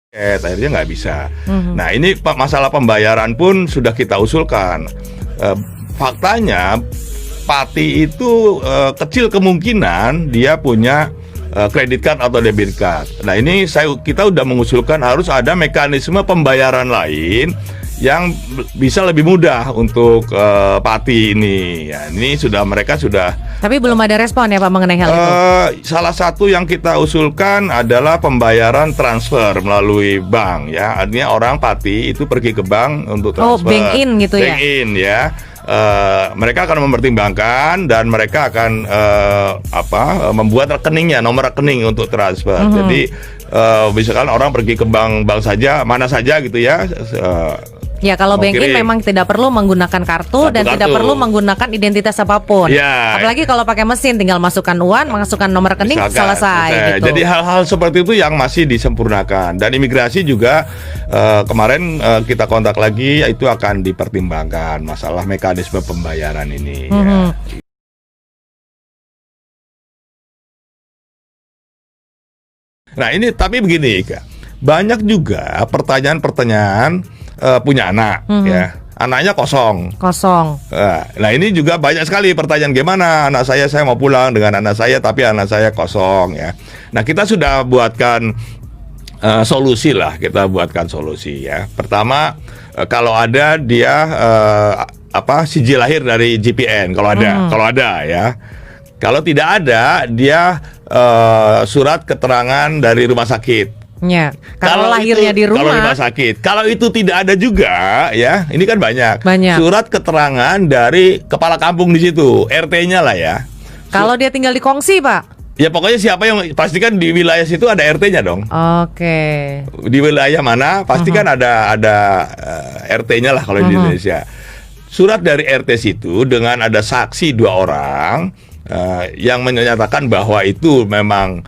akhirnya nggak bisa. Nah ini masalah pembayaran pun sudah kita usulkan. Faktanya Pati itu kecil kemungkinan dia punya kredit card atau debit card. Nah ini kita udah mengusulkan harus ada mekanisme pembayaran lain yang bisa lebih mudah untuk Pati ini. Ya, ini mereka sudah. Tapi belum ada respon ya Pak mengenai hal itu. Salah satu yang kita usulkan adalah pembayaran transfer melalui bank ya. Artinya orang Pati itu pergi ke bank untuk transfer. Oh, bank in gitu ya. Bank in ya. Mereka akan mempertimbangkan dan mereka akan membuat rekeningnya, nomor rekening untuk transfer. Jadi misalkan orang pergi ke bank saja, mana saja gitu ya. Ya kalau bank in memang tidak perlu menggunakan kartu dan tidak perlu menggunakan identitas apapun. Ya. Apalagi kalau pakai mesin, tinggal masukkan uang, masukkan nomor rekening, selesai gitu. Jadi hal-hal seperti itu yang masih disempurnakan. Dan imigrasi juga kemarin kita kontak lagi, itu akan dipertimbangkan masalah mekanisme pembayaran ini. Ya. Nah ini tapi begini, banyak juga pertanyaan-pertanyaan punya anak ya, anaknya kosong. Nah ini juga banyak sekali pertanyaan, gimana anak saya mau pulang dengan anak saya tapi anak saya kosong ya. Nah kita sudah buatkan solusi lah, ya. Pertama kalau ada dia sijil lahir dari GPN kalau ada ya. Kalau tidak ada dia surat keterangan dari rumah sakit. Ya, kalau lahirnya di rumah. Kalau rumah sakit. Kalau itu tidak ada juga, ya, ini kan banyak. Surat keterangan dari kepala kampung di situ, RT-nya lah ya. Kalau dia tinggal di kongsi, Pak? Ya pokoknya siapa yang pastikan di wilayah situ ada RT-nya dong. Oke. Di wilayah mana pastikan ada RT-nya lah kalau di Indonesia. Surat dari RT situ dengan ada saksi 2 orang yang menyatakan bahwa itu memang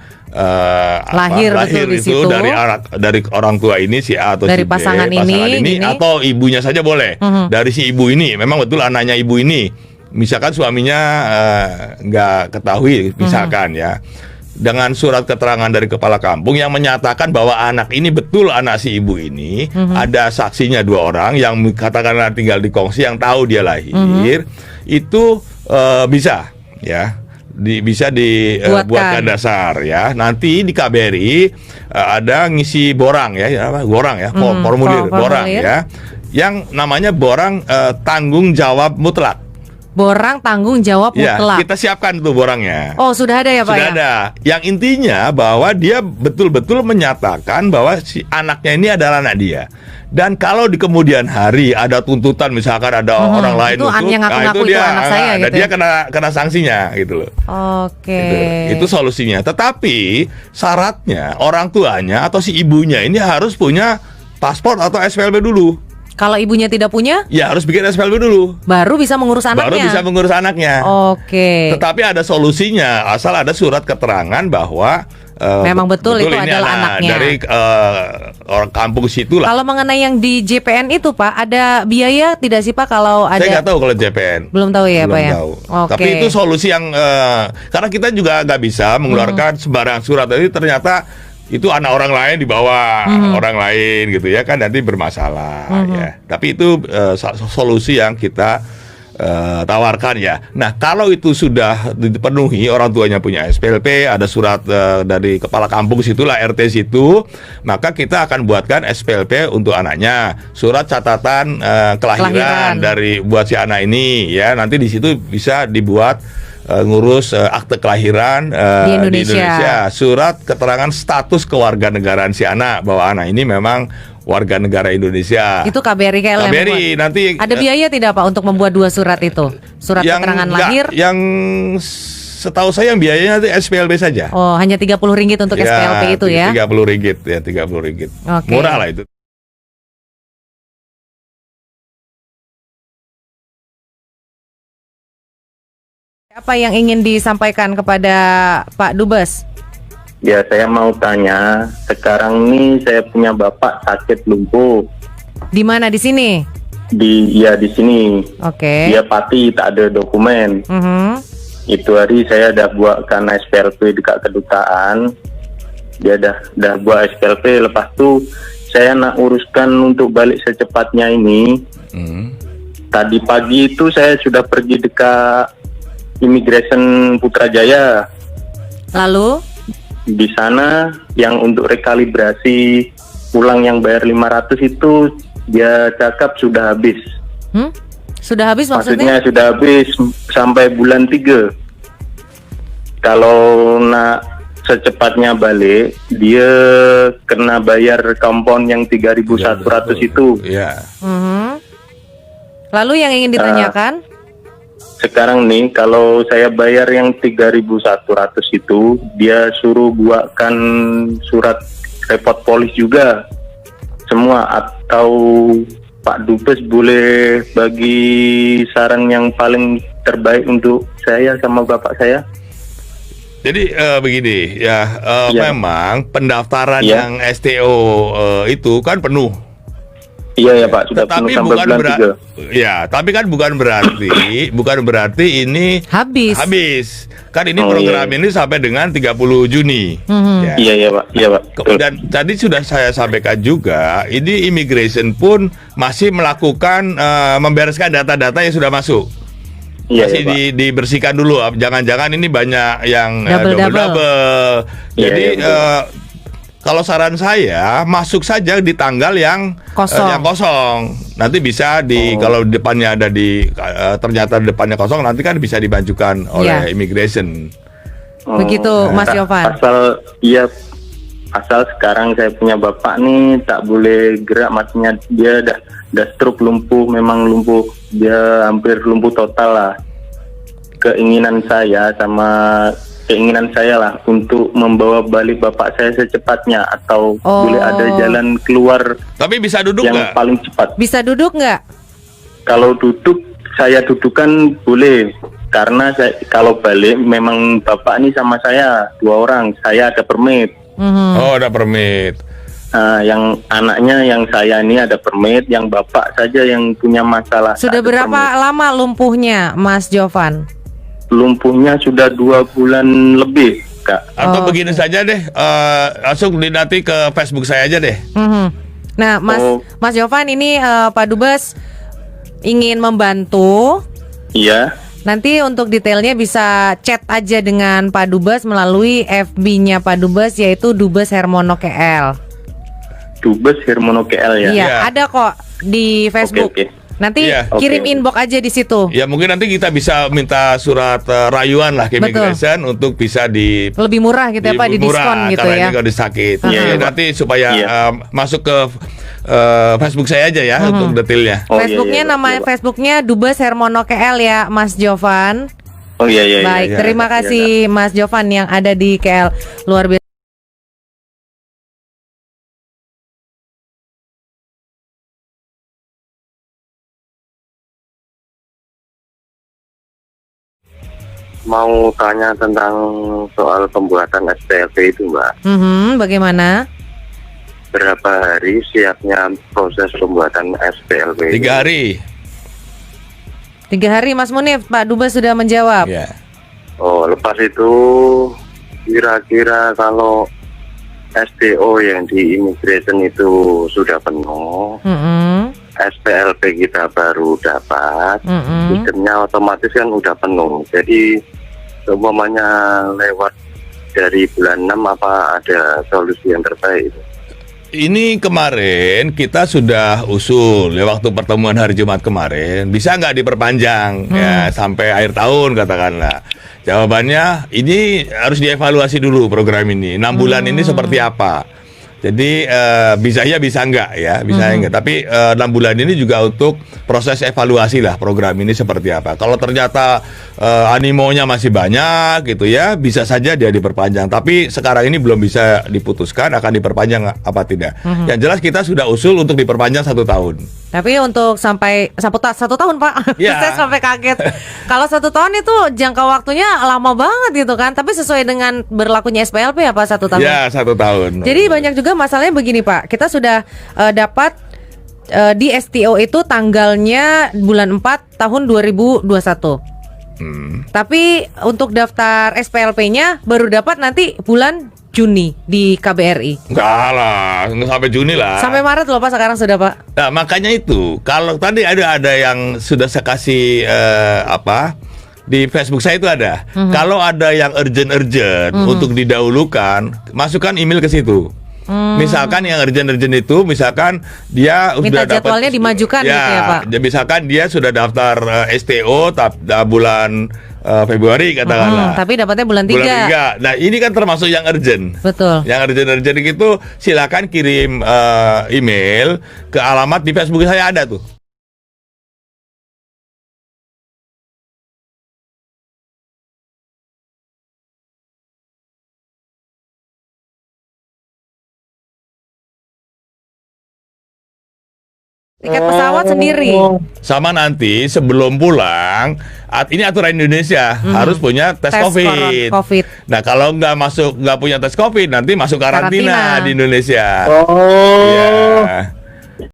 lahir itu dari orang tua ini si A atau dari si B, pasangan ini atau ibunya saja boleh. Dari si ibu ini memang betul anaknya ibu ini. Misalkan suaminya nggak ketahui, misalkan ya. Dengan surat keterangan dari kepala kampung yang menyatakan bahwa anak ini betul anak si ibu ini, ada saksinya 2 orang yang katakanlah tinggal di kongsi yang tahu dia lahir, itu bisa ya. Bisa dibuatkan dasar ya. Nanti di KBRI ada ngisi borang ya, formulir borang ya, yang namanya borang tanggung jawab mutlak. Borang tanggung jawab mutlak. Ya, kita siapkan tuh borangnya. Oh, sudah ada ya Pak? Sudah ada. Yang intinya bahwa dia betul-betul menyatakan bahwa si anaknya ini adalah anak dia. Dan kalau di kemudian hari ada tuntutan, misalkan ada orang lain itu yang ngaku-ngaku itu anak saya gitu. Dia kena sanksinya gitu loh. Oke. Itu solusinya. Tetapi syaratnya orang tuanya atau si ibunya ini harus punya paspor atau SPLB dulu. Kalau ibunya tidak punya? Ya harus bikin SPLB dulu. Baru bisa mengurus anaknya. Oke. Tetapi ada solusinya, asal ada surat keterangan bahwa memang betul itu adalah anaknya dari orang kampung situ lah. Kalau mengenai yang di JPN itu Pak, ada biaya tidak sih Pak kalau ada? Saya nggak tahu kalau JPN. Belum tahu ya Pak ya. Tapi itu solusi yang karena kita juga nggak bisa mengeluarkan sembarang surat. Jadi ternyata itu anak orang lain di bawah orang lain gitu ya kan, nanti bermasalah ya. Tapi itu solusi yang kita tawarkan ya. Nah kalau itu sudah dipenuhi, orang tuanya punya SPLP, ada surat dari kepala kampung situlah, RT situ, maka kita akan buatkan SPLP untuk anaknya, surat catatan kelahiran dari buat si anak ini ya. Nanti di situ bisa dibuat ngurus akte kelahiran di Indonesia, surat keterangan status kewarganegaraan si anak, bahwa anak ini memang warga negara Indonesia. Itu KBRI KBRI nanti ada biaya tidak Pak untuk membuat 2 surat itu? Surat keterangan lahir? Yang setahu saya yang biayanya itu SPLB saja. Oh, hanya Rp30 untuk SPLP itu ya? Rp30 ya, Rp30. Okay. Murah lah itu. Apa yang ingin disampaikan kepada Pak Dubes? Ya, saya mau tanya, sekarang ini saya punya bapak sakit lumpuh. Di mana, di sini? Di sini. Oke. Dia Pati, tak ada dokumen. Itu hari saya udah buatkan SPLP dekat kedutaan. Dia dah buat SPLP. Lepas tu saya nak uruskan untuk balik secepatnya ini. Tadi pagi itu saya sudah pergi dekat Immigration Putrajaya. Lalu? Di sana yang untuk rekalibrasi ulang yang bayar 500 itu dia cakap sudah habis. Sudah habis maksudnya? Maksudnya sudah habis sampai bulan 3. Kalau nak secepatnya balik, dia kena bayar kompon yang 3.100 itu. Iya. Lalu yang ingin ditanyakan? Sekarang nih, kalau saya bayar yang 3.100 itu, dia suruh buatkan surat repot polis juga. Semua, atau Pak Dubes boleh bagi saran yang paling terbaik untuk saya sama bapak saya? Jadi begini ya, Ya. memang pendaftaran Ya. yang STO itu kan penuh. Iya ya Pak, sudah penuh Tetapi sampai bukan bulan 3. ya, tapi kan bukan berarti ini Habis. Kan ini Oh, program iya. ini sampai dengan 30 Juni. Ya. Iya ya Pak, iya Pak. Betul. Dan tadi sudah saya sampaikan juga, ini immigration pun masih melakukan membereskan data-data yang sudah masuk. Iya Masih ya Pak. dibersihkan dulu. Jangan-jangan ini banyak yang Double-double. double-double. Iya, Jadi iya, betul. kalau saran saya masuk saja di tanggal yang Kosong. yang kosong. Nanti bisa kalau depannya ada ternyata depannya kosong, nanti kan bisa dimajukan oleh Iya. immigration. Begitu, Mas Yovan. Asal sekarang saya punya bapak nih tak boleh gerak, maksudnya dia dah stroke, lumpuh, memang lumpuh, dia hampir lumpuh total lah. Keinginan saya lah untuk membawa balik bapak saya secepatnya, atau boleh ada jalan keluar Tapi bisa duduk yang nggak? paling cepat. Bisa duduk nggak? Kalau duduk, saya dudukan boleh. Karena kalau balik memang bapak ini sama saya 2 orang. Saya ada permit. Oh, ada permit. Yang anaknya yang saya ini ada permit. Yang bapak saja yang punya masalah. Sudah tak ada berapa permit. lama lumpuhnya, Mas Jovan? Lumpuhnya sudah 2 bulan lebih, Kak. Atau begini saja deh, langsung nanti ke Facebook saya aja deh. Nah, Mas Jovan, ini Pak Dubes ingin membantu. Iya. Nanti untuk detailnya bisa chat aja dengan Pak Dubes melalui FB-nya Pak Dubes, yaitu Dubes Hermono KL. Dubes Hermono KL ya. Iya, Iya. ada kok di Facebook. Oke. Nanti Iya. kirim Oke. inbox aja di situ. Ya mungkin nanti kita bisa minta surat rayuan lah ke Betul. immigration untuk bisa Lebih murah gitu ya Pak, di diskon gitu karena ya. ini kalau disakit. Iya, Ya, Pak. nanti supaya Iya. masuk ke Facebook saya aja ya untuk detailnya. Oh, iya, Facebooknya iya, nama iya, Pak. Facebooknya Dubes Hermono KL ya, Mas Jovan. Oh iya iya. Baik, iya, terima iya, kasih Mas Jovan yang ada di KL, luar biasa. Mau tanya tentang soal pembuatan SPLP itu, Mbak. Bagaimana? Berapa hari siapnya proses pembuatan SPLP? 3 hari. 3 hari Mas Munif, Pak Dubes sudah menjawab. Ya. Oh, lepas itu kira-kira kalau STO yang di immigration itu sudah penuh, SPLP kita baru dapat, sistemnya otomatis kan udah penuh. Jadi umpamanya lewat dari bulan 6, apa ada solusi yang terbaik? Ini kemarin kita sudah usul ya waktu pertemuan hari Jumat kemarin, bisa nggak diperpanjang ya sampai akhir tahun katakanlah. Jawabannya ini harus dievaluasi dulu program ini. 6 bulan ini seperti apa? Jadi bisa ya bisa enggak ya, bisa enggak. Tapi 6 bulan ini juga untuk proses evaluasi lah program ini seperti apa. Kalau ternyata animonya masih banyak gitu ya, bisa saja dia diperpanjang. Tapi sekarang ini belum bisa diputuskan akan diperpanjang apa tidak. Yang jelas kita sudah usul untuk diperpanjang 1 tahun. Tapi untuk sampai 1 tahun Pak, Ya. saya sampai kaget. Kalau 1 tahun itu jangka waktunya lama banget gitu kan. Tapi sesuai dengan berlakunya SPLP ya Pak, 1 tahun. Ya 1 tahun. Jadi banyak juga masalahnya begini Pak. Kita sudah dapat di STO itu tanggalnya bulan 4 tahun 2021. Tapi untuk daftar SPLP-nya baru dapat nanti bulan Juni di KBRI. Enggak lah, nggak sampai Juni lah. Sampai Maret loh Pak sekarang sudah Pak. Nah, makanya itu, kalau tadi ada yang sudah saya kasih di Facebook saya itu ada. Kalau ada yang urgent untuk didahulukan, masukkan email ke situ. Misalkan yang urgent itu, misalkan dia Minta sudah jadwalnya dimajukan gitu ya, Pak? Misalkan dia sudah daftar STO bulan Februari katakanlah. Tapi dapatnya bulan 3. Bulan 3. Nah, ini kan termasuk yang urgent. Betul. Yang urgent itu silakan kirim email ke alamat di Facebook saya ada tuh. Tiket pesawat sendiri. Sama nanti sebelum pulang, ini aturan Indonesia harus punya tes COVID. Nah, kalau nggak punya tes COVID, nanti masuk karantina di Indonesia. Oh. Ya.